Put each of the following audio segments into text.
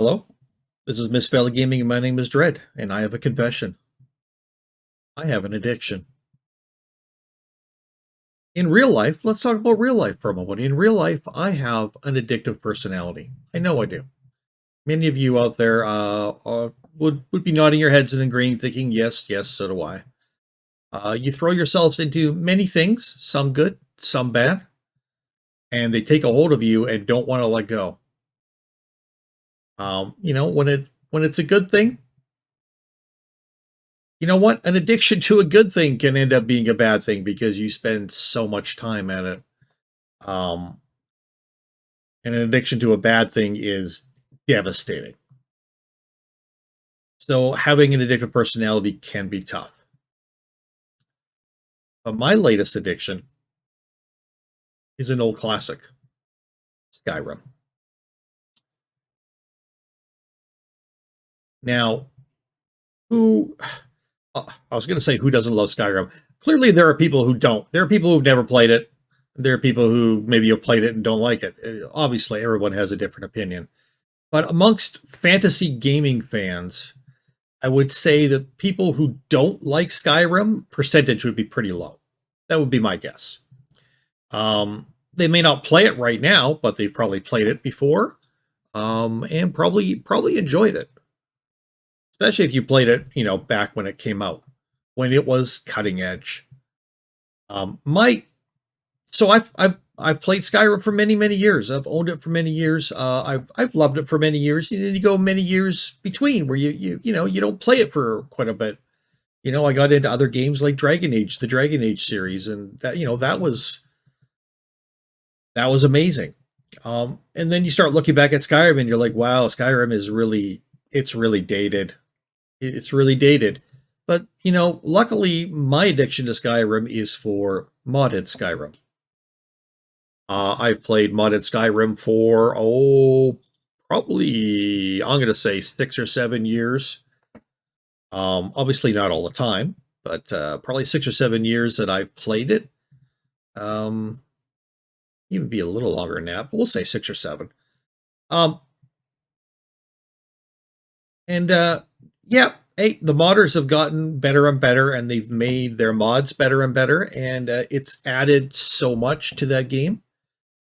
Hello, this is Meixsell Gaming, and my name is Dredd, and I have a confession. I have an addiction. In real life, let's talk about real life for a moment. In real life, I have an addictive personality. I know I do. Many of you out there would be nodding your heads and agreeing, thinking, yes, yes, so do I. You throw yourselves into many things, some good, some bad, and they take a hold of you and don't want to let go. When it's a good thing, you know what? An addiction to a good thing can end up being a bad thing because you spend so much time at it. Um, and an addiction to a bad thing is devastating. So having an addictive personality can be tough. But my latest addiction is an old classic, Skyrim. Now, who I was going to say who doesn't love Skyrim? Clearly, there are people who don't. There are people who've never played it. There are people who maybe have played it and don't like it. Obviously, everyone has a different opinion. But amongst fantasy gaming fans, I would say that people who don't like Skyrim percentage would be pretty low. That would be my guess. They may not play it right now, but they've probably played it before, and probably enjoyed it. Especially if you played it, back when it came out, when it was cutting edge. My so I've played Skyrim for many years. I've owned it for many years. I've loved it for many years. You go many years between where you don't play it for quite a bit. I got into other games like Dragon Age, the Dragon Age series, and that was amazing. And then you start looking back at Skyrim, and you're like, wow, Skyrim is it's really dated. It's really dated. But luckily, my addiction to Skyrim is for modded Skyrim. I've played modded Skyrim for, probably, I'm going to say 6 or 7 years. Obviously not all the time, but probably 6 or 7 years that I've played it. Even be a little longer than that, but we'll say 6 or 7. Um, and yeah, hey, the modders have gotten better and better, and they've made their mods better and better, and it's added so much to that game.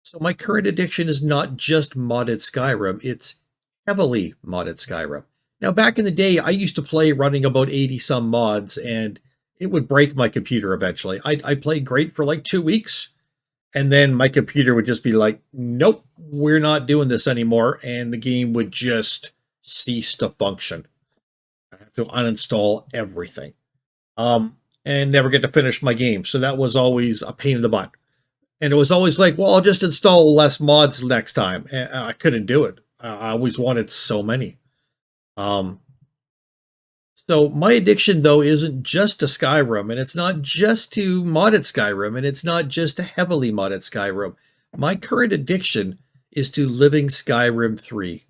So my current addiction is not just modded Skyrim, it's heavily modded Skyrim. Now, back in the day, I used to play running about 80 some mods, and it would break my computer eventually. I played great for like 2 weeks, and then my computer would just be like, nope, we're not doing this anymore, and the game would just cease to function. I have to uninstall everything. And never get to finish my game. So that was always a pain in the butt. And it was always like, well, I'll just install less mods next time. And I couldn't do it. I always wanted so many. Um, so my addiction, though, isn't just to Skyrim, and it's not just to modded Skyrim, and it's not just to heavily modded Skyrim. My current addiction is to Living Skyrim 3,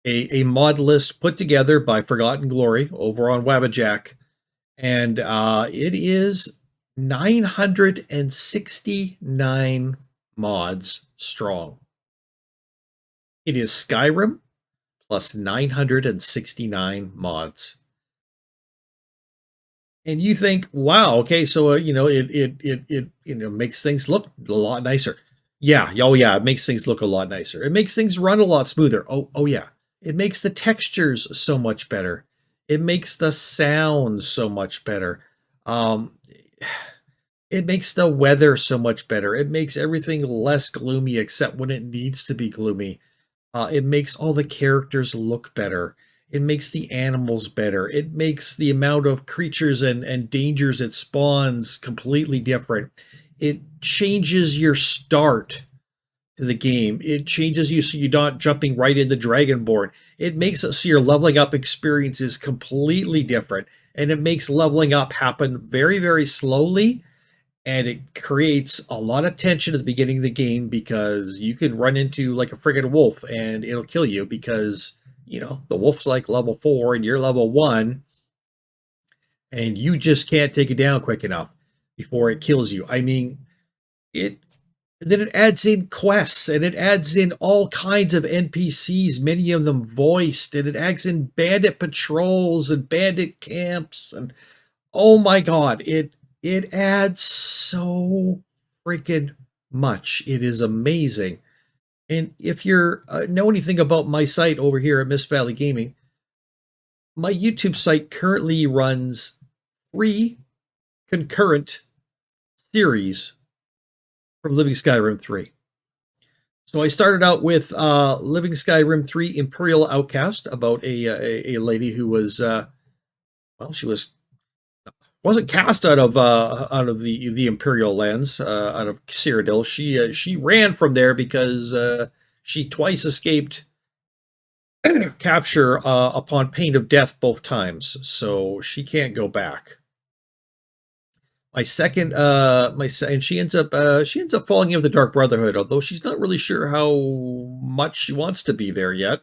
a mod list put together by Forgotten Glory over on Wabbajack, and it is 969 mods strong. It is Skyrim plus 969 mods. And you think, wow, okay, so it makes things look a lot nicer. Yeah, oh yeah, it makes things look a lot nicer. It makes things run a lot smoother. Oh yeah. It makes the textures so much better. It makes the sounds so much better. It makes the weather so much better. It makes everything less gloomy except when it needs to be gloomy. It makes all the characters look better. It makes the animals better. It makes the amount of creatures and dangers it spawns completely different. It changes your start to the game. It changes you so you're not jumping right into Dragonborn. It makes it so your leveling up experience is completely different. And it makes leveling up happen very, very slowly. And it creates a lot of tension at the beginning of the game because you can run into like a friggin' wolf and it'll kill you because the wolf's like level 4 and you're level 1, and you just can't take it down quick enough before it kills you. I mean, it And then it adds in quests, and it adds in all kinds of NPCs, many of them voiced, and it adds in bandit patrols and bandit camps, and oh my god, it adds so freaking much. It is amazing. And if you're know anything about my site over here at Miss Valley Gaming, my YouTube site currently runs 3 concurrent series from Living Skyrim 3. So I started out with Living Skyrim 3 Imperial Outcast, about a lady who was well, she wasn't cast out of the Imperial lands, out of Cyrodiil. She ran from there because she twice escaped capture upon pain of death both times, so she can't go back. My second, and she ends up falling in with the Dark Brotherhood, although she's not really sure how much she wants to be there yet.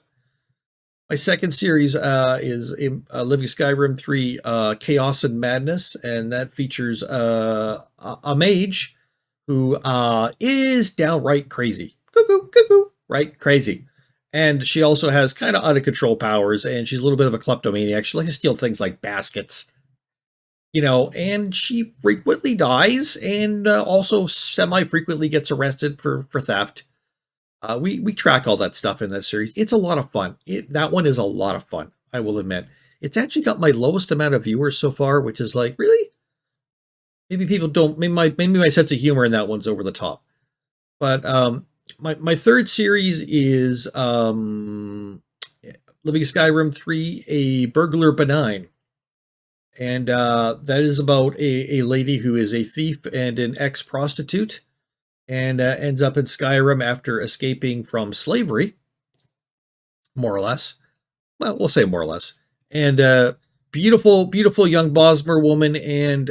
My second series is Living Skyrim 3 Chaos and Madness, and that features a mage who is downright crazy. Cuckoo, cuckoo, right? Crazy. And she also has kind of out of control powers, and she's a little bit of a kleptomaniac. She likes to steal things like baskets, and she frequently dies, and also semi-frequently gets arrested for theft. We track all that stuff in that series. It's a lot of fun. That one is a lot of fun, I will admit. It's actually got my lowest amount of viewers so far, which is like, really? Maybe people don't, maybe my sense of humor in that one's over the top. But my third series is Living Skyrim 3, A Burglar Benign. And that is about a lady who is a thief and an ex-prostitute, and ends up in Skyrim after escaping from slavery, more or less. Well, we'll say more or less. And beautiful, beautiful young Bosmer woman, and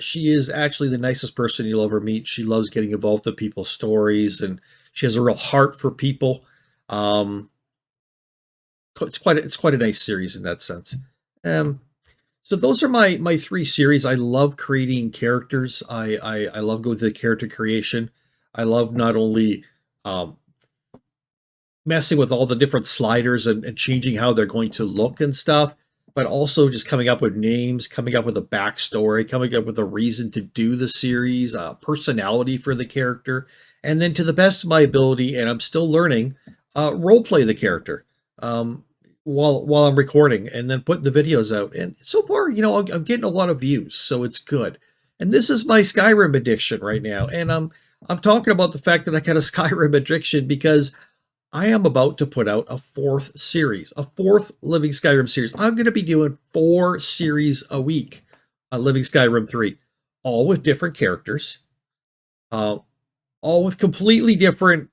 she is actually the nicest person you'll ever meet. She loves getting involved in people's stories, and she has a real heart for people. It's quite a nice series in that sense. So those are my 3 series. I love creating characters. I love going through the character creation. I love not only messing with all the different sliders and changing how they're going to look and stuff, but also just coming up with names, coming up with a backstory, coming up with a reason to do the series, personality for the character, and then to the best of my ability, and I'm still learning, role play the character. While I'm recording, and then putting the videos out. And so far, I'm getting a lot of views, so it's good. And this is my Skyrim addiction right now. And I'm talking about the fact that I got a Skyrim addiction because I am about to put out a 4th series, a 4th Living Skyrim series. I'm going to be doing 4 series a week on Living Skyrim 3, all with different characters, all with completely different,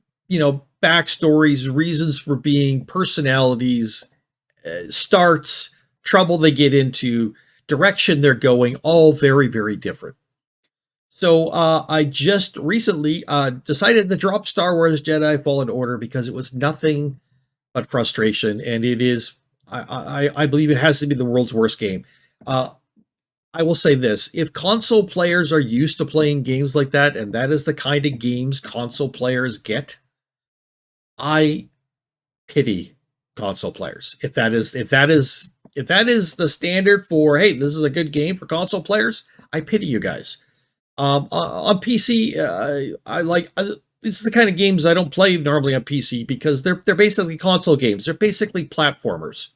backstories, reasons for being, personalities, starts, trouble they get into, direction they're going, all very, very different. So I just recently decided to drop Star Wars Jedi Fallen Order because it was nothing but frustration, and it is, I believe it has to be the world's worst game. I will say this, if console players are used to playing games like that, and that is the kind of games console players get, I pity console players. If that is the standard for, hey, this is a good game for console players, I pity you guys. On PC, it's the kind of games I don't play normally on PC because they're basically console games. They're basically platformers,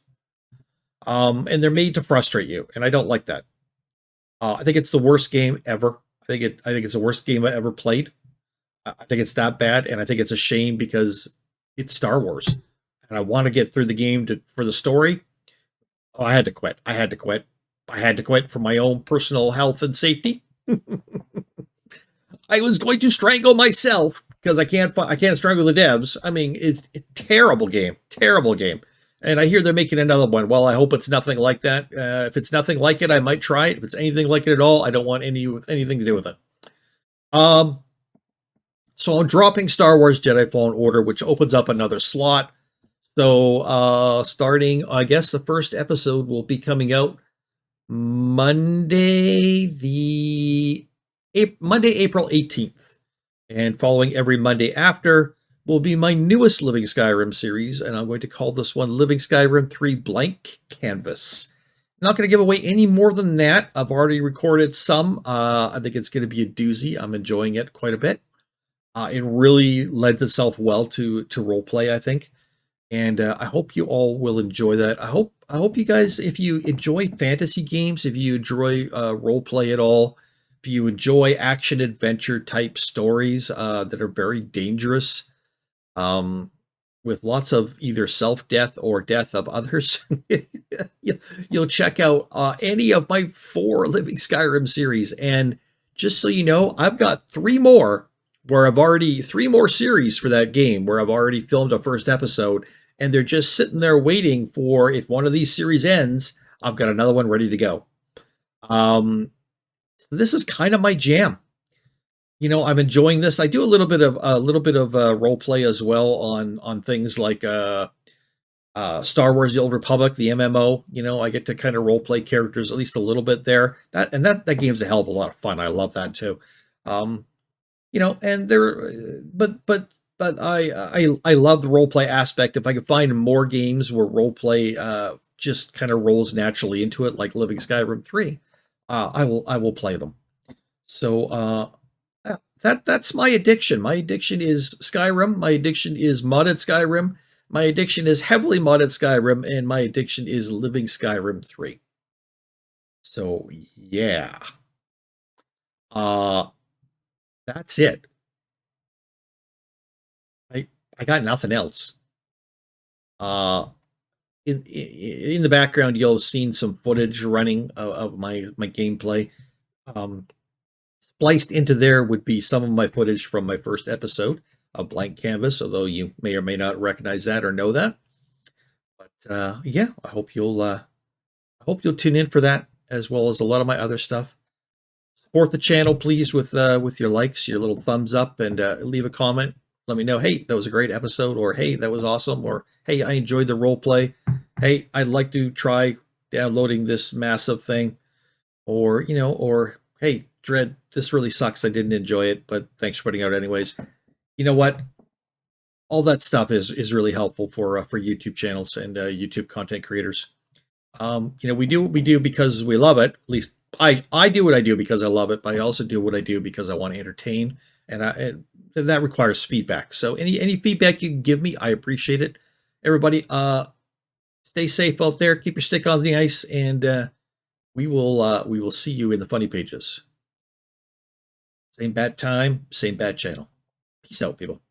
and they're made to frustrate you, and I don't like that. I think it's the worst game ever. I think it's the worst game I ever played. I think it's that bad, and I think it's a shame because it's Star Wars, and I want to get through the game for the story. Oh, I had to quit. I had to quit for my own personal health and safety. I was going to strangle myself because I can't strangle the devs. I mean, it's a terrible game, and I hear they're making another one. Well, I hope it's nothing like that. If it's nothing like it, I might try it. If it's anything like it at all, I don't want anything to do with it. So I'm dropping Star Wars Jedi Fallen Order, which opens up another slot. So starting, I guess the first episode will be coming out Monday, April 18th. And following every Monday after will be my newest Living Skyrim series, and I'm going to call this one Living Skyrim 3 Blank Canvas. Not going to give away any more than that. I've already recorded some. I think it's going to be a doozy. I'm enjoying it quite a bit. It really lends itself well to role play, I think, and I hope you all will enjoy that. I hope you guys, if you enjoy fantasy games, if you enjoy role play at all, if you enjoy action adventure type stories that are very dangerous, um, with lots of either self-death or death of others, you'll check out any of my 4 Living Skyrim series. And just so you know, I've got 3 more where I've already 3 more series for that game where I've already filmed a first episode, and they're just sitting there waiting for, if one of these series ends, I've got another one ready to go. This is kind of my jam. I'm enjoying this. I do a little bit of role play as well on things like Star Wars: The Old Republic, the MMO. I get to kind of role play characters at least a little bit there. That game's a hell of a lot of fun. I love that too. Um, and there, but I love the role play aspect. If I could find more games where role play just kind of rolls naturally into it, like Living Skyrim 3, I will play them. So that's my addiction. My addiction is Skyrim. My addiction is modded Skyrim. My addiction is heavily modded Skyrim, and my addiction is Living Skyrim 3. So yeah. Uh that's it. I got nothing else. Uh in the background you'll have seen some footage running of my gameplay. Um Spliced into there would be some of my footage from my first episode of Blank Canvas, although you may or may not recognize that or know that. But yeah, I hope you'll tune in for that as well as a lot of my other stuff. Support the channel, please, with your likes, your little thumbs up, and leave a comment. Let me know, hey, that was a great episode, or hey, that was awesome, or hey, I enjoyed the role play. Hey, I'd like to try downloading this massive thing, or hey, Dredd, this really sucks. I didn't enjoy it, but thanks for putting out anyways. You know what? All that stuff is really helpful for YouTube channels and YouTube content creators. We do what we do because we love it. At least I do what I do because I love it, but I also do what I do because I want to entertain, and that requires feedback. So any feedback you can give me, I appreciate it. Everybody, stay safe out there. Keep your stick on the ice, and we will see you in the funny pages. Same bad time, same bad channel. Peace out, people.